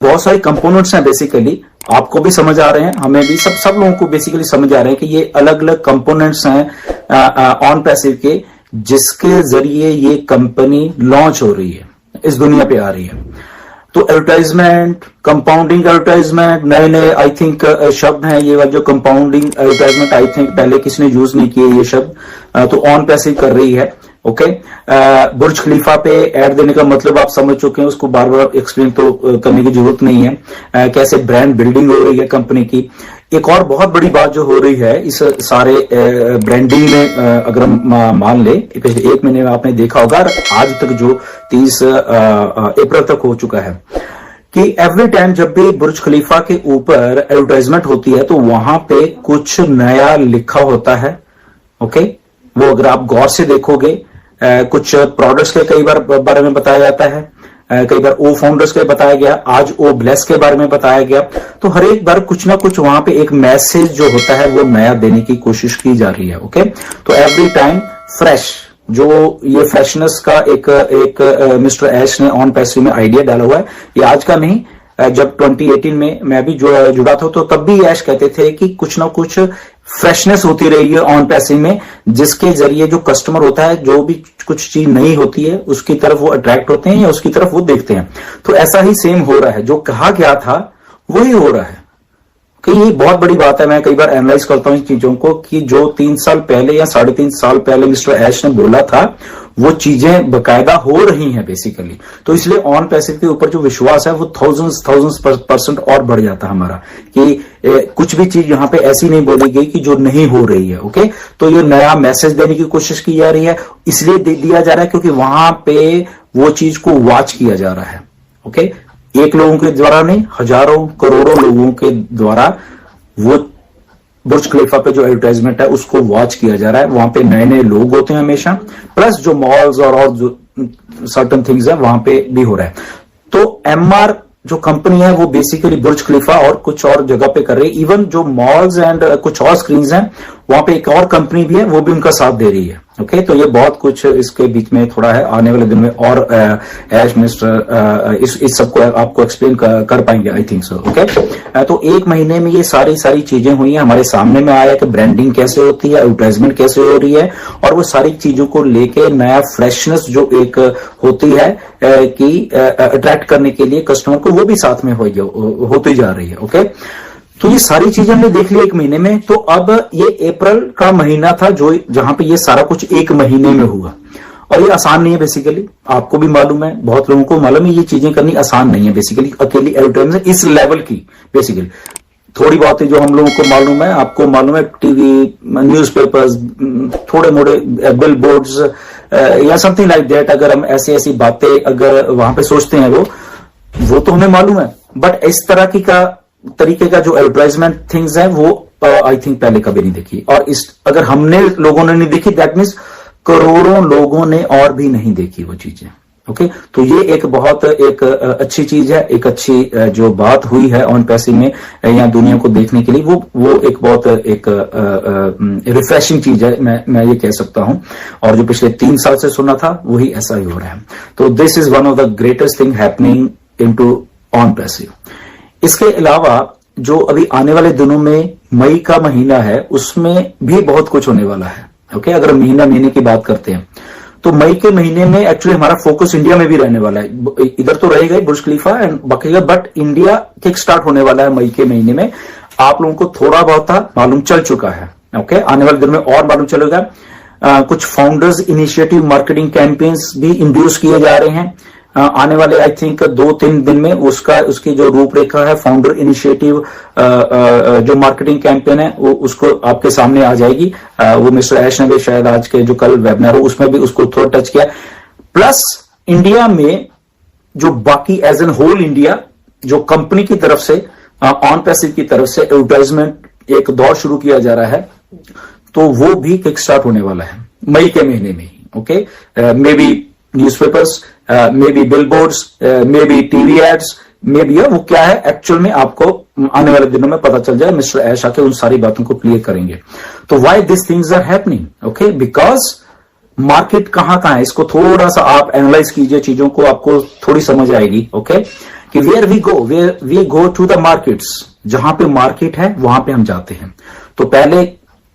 बहुत सारे कंपोनेंट्स हैं बेसिकली, आपको भी समझ आ रहे हैं, हमें भी, सब लोगों को बेसिकली समझ आ रहे हैं कि ये अलग अलग कंपोनेंट्स हैं ऑन पैसिव के, जिसके जरिए ये कंपनी लॉन्च हो रही है, इस दुनिया पे आ रही है। तो एडवर्टाइजमेंट, कंपाउंडिंग एडवर्टाइजमेंट, नए नए आई थिंक शब्द हैं ये वाले जो कंपाउंडिंग एडवर्टाइजमेंट, आई थिंक पहले किसी ने यूज नहीं किए ये शब्द, तो ऑन पैसिव कर रही है। ओके, बुर्ज खलीफा पे ऐड देने का मतलब आप समझ चुके हैं, उसको बार बार एक्सप्लेन तो करने की जरूरत नहीं है। कैसे ब्रांड बिल्डिंग हो रही है कंपनी की। एक और बहुत बड़ी बात जो हो रही है इस सारे ब्रांडिंग में, अगर हम मान ले पिछले 1 महीने में आपने देखा होगा, आज तक जो 30 अप्रैल तक हो चुका है, कि एवरी टाइम जब भी बुर्ज खलीफा के ऊपर एडवर्टाइजमेंट होती है तो वहां पे कुछ नया लिखा होता है। ओके, वो अगर आप गौर से देखोगे, कुछ प्रोडक्ट्स के कई बार बारे में बताया जाता है, कई बार ओ फाउंडर्स के बताया गया, आज ओ ब्लेस के बारे में बताया गया। तो हर एक बार कुछ ना कुछ वहां पे एक मैसेज जो होता है वो नया देने की कोशिश की जा रही है। ओके, तो एवरी टाइम फ्रेश, जो ये फ्रेशनेस का एक मिस्टर ऐश ने ऑन पैसिव में आइडिया डाला हुआ है, ये आज का नहीं, जब 2018 में मैं भी जुड़ा था तो तब भी ऐश कहते थे कि कुछ ना कुछ फ्रेशनेस होती रही है ऑन पैसिव में, जिसके जरिए जो कस्टमर होता है, जो भी कुछ चीज नई होती है उसकी तरफ वो अट्रैक्ट होते हैं या उसकी तरफ वो देखते हैं। तो ऐसा ही सेम हो रहा है, जो कहा गया था वही हो रहा है। कि ये बहुत बड़ी बात है, मैं कई बार एनालाइज करता हूं इन चीजों को, कि जो 3 साल पहले या 3.5 साल पहले मिस्टर ऐश ने बोला था वो चीजें बकायदा हो रही हैं बेसिकली। तो इसलिए ऑन पैसिव के ऊपर जो विश्वास है वो थाउजेंड्स% और बढ़ जाता है हमारा, कि कुछ भी चीज यहां पे ऐसी नहीं बोली गई कि जो नहीं हो रही है। ओके, तो ये नया मैसेज देने की कोशिश की जा रही है, इसलिए दिया जा रहा है क्योंकि वहां पे वो चीज को वॉच किया जा रहा है। ओके, एक लोगों के द्वारा नहीं, हजारों करोड़ों लोगों के द्वारा वो बुर्ज खलीफा पे जो एडवर्टाइजमेंट है उसको वॉच किया जा रहा है। वहां पे नए नए लोग होते हैं हमेशा, प्लस जो मॉल्स और जो सर्टन थिंग्स है वहां पे भी हो रहा है। तो एमआर जो कंपनी है वो बेसिकली बुर्ज खलीफा और कुछ और जगह पे कर रही है। इवन जो मॉल्स एंड कुछ और स्क्रीन्स हैं वहां पे एक और कंपनी भी है, वो भी उनका साथ दे रही है। ओके, तो ये बहुत कुछ इसके बीच में थोड़ा है, आने वाले दिन में और एज मिनिस्टर इस सबको आपको एक्सप्लेन कर पाएंगे, आई थिंक सो। ओके, तो 1 महीने में ये सारी चीजें हुई हैं, हमारे सामने में आया कि ब्रांडिंग कैसे होती है, एडवर्टाइजमेंट कैसे हो रही है, और वो सारी चीजों को लेके नया फ्रेशनेस जो एक होती है कि अट्रैक्ट करने के लिए कस्टमर को, वो भी साथ में होती जा रही है। ओके, तो ये सारी चीजें हमने देख ली 1 महीने में। तो अब ये अप्रैल का महीना था जो जहां पे ये सारा कुछ 1 महीने में हुआ, और ये आसान नहीं है बेसिकली, आपको भी मालूम है, बहुत लोगों को मालूम है, ये चीजें करनी आसान नहीं है बेसिकली, अकेली एडवर्टाइजमेंट इस लेवल की बेसिकली। थोड़ी बातें जो हम लोगों को मालूम है, आपको मालूम है, टीवी, न्यूज़पेपर्स, थोड़े मोड़े बिल बोर्ड्स या समथिंग लाइक दैट, अगर हम ऐसी बातें अगर वहां पे सोचते हैं वो तो हमें मालूम है, बट इस तरह की तरीके का जो एडवर्टाइजमेंट थिंग्स है वो आई थिंक पहले कभी नहीं देखी। और इस अगर हमने लोगों ने नहीं देखी, दैट मीन्स करोड़ों लोगों ने और भी नहीं देखी वो चीजें। ओके, तो ये एक बहुत एक अच्छी चीज है, एक अच्छी जो बात हुई है ऑन पैसिव में या दुनिया को देखने के लिए, वो एक बहुत एक रिफ्रेशिंग चीज है, मैं ये कह सकता हूं। और जो पिछले 3 साल से सुना था वही ऐसा ही हो रहा है। तो this is one of the greatest thing happening into on passive. इसके अलावा जो अभी आने वाले दिनों में मई का महीना है उसमें भी बहुत कुछ होने वाला है। ओके, अगर महीने की बात करते हैं तो मई के महीने में एक्चुअली हमारा फोकस इंडिया में भी रहने वाला है। इधर तो रहेगा ही बुर्ज खलीफा एंड बाकी, बट इंडिया किक स्टार्ट होने वाला है मई के महीने में। आप लोगों को थोड़ा बहुत मालूम चल चुका है। ओके, आने वाले दिन में और मालूम चलेगा। कुछ फाउंडर्स इनिशिएटिव मार्केटिंग कैंपेन्स भी इंड्यूस किए जा रहे हैं आने वाले आई थिंक 2-3 दिन में। उसकी जो रूपरेखा है, फाउंडर इनिशिएटिव जो मार्केटिंग कैंपेन है वो उसको आपके सामने आ जाएगी। वो मिस्टर ऐश ने भी शायद आज के जो कल वेबिनार हो उसमें भी उसको थोड़ा टच किया। प्लस इंडिया में जो बाकी एज एन होल इंडिया जो कंपनी की तरफ से ऑन पैसिव की तरफ से एडवर्टाइजमेंट एक दौर शुरू किया जा रहा है, तो वो भी किक स्टार्ट होने वाला है मई के महीने में। Okay, may be newspapers, may be billboards, may be TV ads, may be वो क्या है एक्चुअल में आपको आने वाले दिनों में पता चल जाए। मिस्टर ऐश आके उन सारी बातों को क्लियर करेंगे। तो why this things are happening? Okay, because market कहां है, इसको थोड़ा सा आप एनालाइज कीजिए, चीजों को आपको थोड़ी समझ आएगी। ओके, कि where we go to the markets, जहां पे मार्केट है वहां पे हम जाते हैं। तो पहले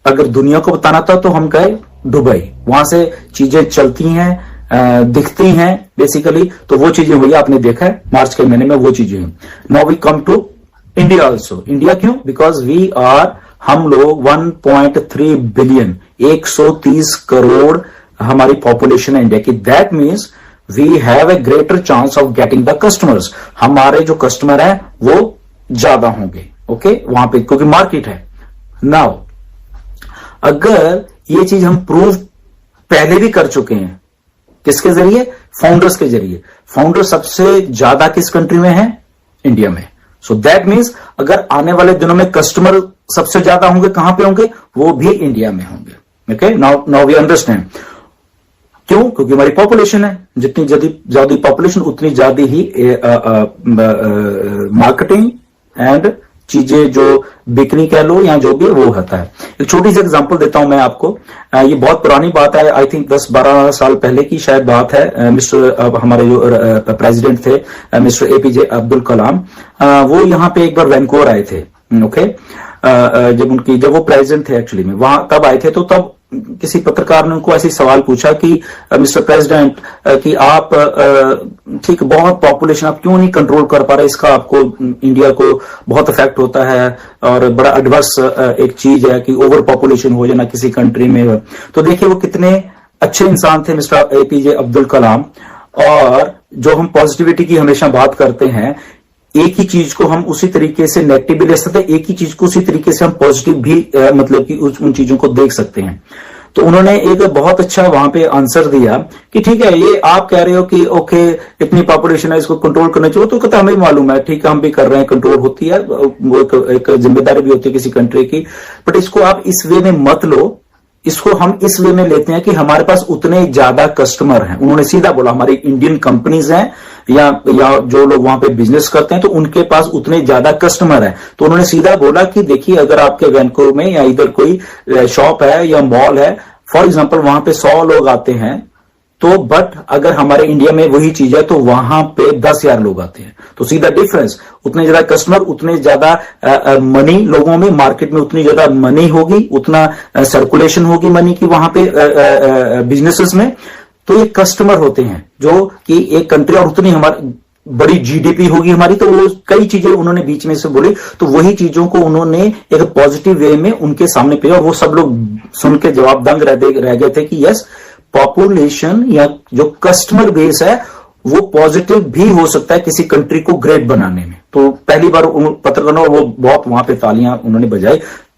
अगर दुनिया को बताना था तो हम गए दुबई, वहां से चीजें चलती हैं, दिखती हैं बेसिकली, तो वो चीजें हुई, आपने देखा है मार्च के महीने में वो चीजें हुई। Now we come to India also. India क्यों? बिकॉज वी आर, हम लोग 1.3 बिलियन, 130 करोड़ हमारी पॉपुलेशन है इंडिया की। That means we have a greater chance of getting the customers. हमारे जो कस्टमर है वो ज्यादा होंगे, ओके, वहां पे, क्योंकि मार्केट है। नाउ अगर ये चीज हम प्रूव पहले भी कर चुके हैं, किसके जरिए? फाउंडर्स के जरिए। फाउंडर सबसे ज्यादा किस कंट्री में है? इंडिया में। सो दैट मीन्स अगर आने वाले दिनों में कस्टमर सबसे ज्यादा होंगे, कहां पे होंगे? वो भी इंडिया में होंगे। ओके, नाउ वी अंडरस्टैंड क्यों? क्योंकि हमारी पॉपुलेशन है, जितनी ज्यादा पॉपुलेशन उतनी ज्यादा ही मार्केटिंग एंड चीजें जो बिकनी कह लो या जो भी वो होता है। एक छोटी सी एग्जांपल देता हूं मैं आपको। ये बहुत पुरानी बात है, आई थिंक 10-12 साल पहले की शायद बात है। मिस्टर हमारे जो प्रेसिडेंट थे मिस्टर एपीजे अब्दुल कलाम, वो यहाँ पे एक बार वैंकूवर आए थे। ओके, जब वो प्रेसिडेंट थे एक्चुअली में, वहां तब आए थे। तो तब किसी पत्रकार ने उनको ऐसे सवाल पूछा कि मिस्टर प्रेसिडेंट, कि आप ठीक बहुत पॉपुलेशन आप क्यों नहीं कंट्रोल कर पा रहे, इसका आपको इंडिया को बहुत इफेक्ट होता है और बड़ा एडवर्स एक चीज है कि ओवर पॉपुलेशन हो जाना किसी कंट्री में। तो देखिए वो कितने अच्छे इंसान थे मिस्टर एपीजे अब्दुल कलाम। और जो हम पॉजिटिविटी की हमेशा बात करते हैं, एक ही चीज को हम उसी तरीके से नेगेटिव भी ले सकते हैं, एक ही चीज को उसी तरीके से हम पॉजिटिव भी मतलब कि उन चीजों को देख सकते हैं। तो उन्होंने एक बहुत अच्छा वहां पे आंसर दिया कि ठीक है, ये आप कह रहे हो कि ओके इतनी पॉपुलेशन है, इसको कंट्रोल करना चाहिए, तो कहता हमें मालूम है, ठीक है, हम भी कर रहे हैं, कंट्रोल होती है, वो एक जिम्मेदारी भी होती है किसी कंट्री की, बट इसको आप इस वे में मत लो, इसको हम इस वे में लेते हैं कि हमारे पास उतने ज्यादा कस्टमर हैं। उन्होंने सीधा बोला, हमारी इंडियन कंपनीज हैं या जो लोग वहां पे बिजनेस करते हैं तो उनके पास उतने ज्यादा कस्टमर हैं। तो उन्होंने सीधा बोला कि देखिए, अगर आपके वैंकूवर में या इधर कोई शॉप है या मॉल है, फॉर एग्जांपल वहां पे 100 लोग आते हैं, तो बट अगर हमारे इंडिया में वही चीज है तो वहां पे 10,000 लोग आते हैं। तो सीधा डिफरेंस, उतने ज्यादा कस्टमर, उतने ज्यादा मनी लोगों में, मार्केट में उतनी ज्यादा मनी होगी, उतना सर्कुलेशन होगी मनी की वहां पे बिजनेसेस में। तो ये कस्टमर होते हैं जो कि एक कंट्री, और उतनी हमारी बड़ी जीडीपी होगी हमारी। तो वो कई चीजें उन्होंने बीच में से बोली, तो वही चीजों को उन्होंने एक पॉजिटिव वे में उनके सामने पे, और वो सब लोग सुन के जवाब दंग रह गए थे कि यस, पॉपुलेशन या जो कस्टमर बेस है वो पॉजिटिव भी हो सकता है किसी कंट्री को ग्रेट बनाने में। तो पहली बार पत्रकारों वो बहुत वहां पे तालियां उन्होंने बजाई।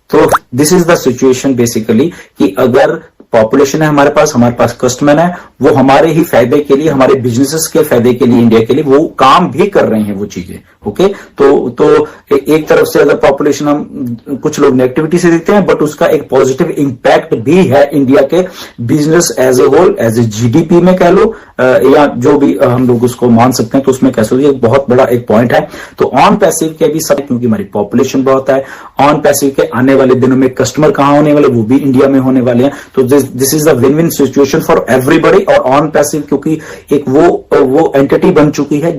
तो this is the situation basically कि अगर पॉपुलेशन है हमारे पास कस्टमर है, वो हमारे ही फायदे के लिए, हमारे बिजनेसेस के फायदे के लिए, इंडिया के लिए वो काम भी कर रहे हैं वो चीजें। ओके, तो एक तरफ से अगर पॉपुलेशन हम कुछ लोग नेगेटिविटी से देखते हैं, बट उसका एक पॉजिटिव इंपैक्ट भी है इंडिया के business as a whole, as a GDP में कह लो, या जो भी हम लोग उसको मान सकते हैं, तो उसमें कह सकते हैं बहुत बड़ा एक पॉइंट है। तो ऑन पैसिव के भी सब, क्योंकि हमारी पॉपुलेशन बहुत है, ऑन पैसिव के आने वाले दिनों में कस्टमर कहां होने वाले, वो भी इंडिया में होने वाले हैं। तो this is the win win situation for everybody. और ऑन पैसिव क्योंकि एक वो एंटिटी बन चुकी है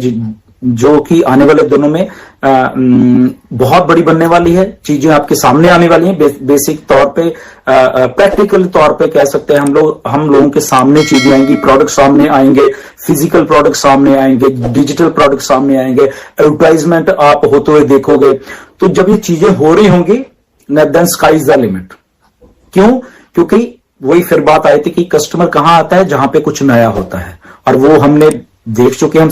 जो कि आने वाले दिनों में बहुत बड़ी बनने वाली है, चीजें आपके सामने आने वाली हैं। बेसिक तौर पे, प्रैक्टिकल तौर पे कह सकते हैं हम लोगों के सामने चीजें आएंगी, प्रोडक्ट सामने आएंगे, फिजिकल प्रोडक्ट सामने आएंगे, डिजिटल प्रोडक्ट सामने आएंगे, एडवर्टाइजमेंट आप होते हुए देखोगे। तो जब ये चीजें हो रही होंगी, then sky is the limit. क्यों? क्योंकि वही फिर बात आई थी कि कस्टमर कहां आता है, जहां पे कुछ नया होता है, और वो हमने देख चुके हैं हम।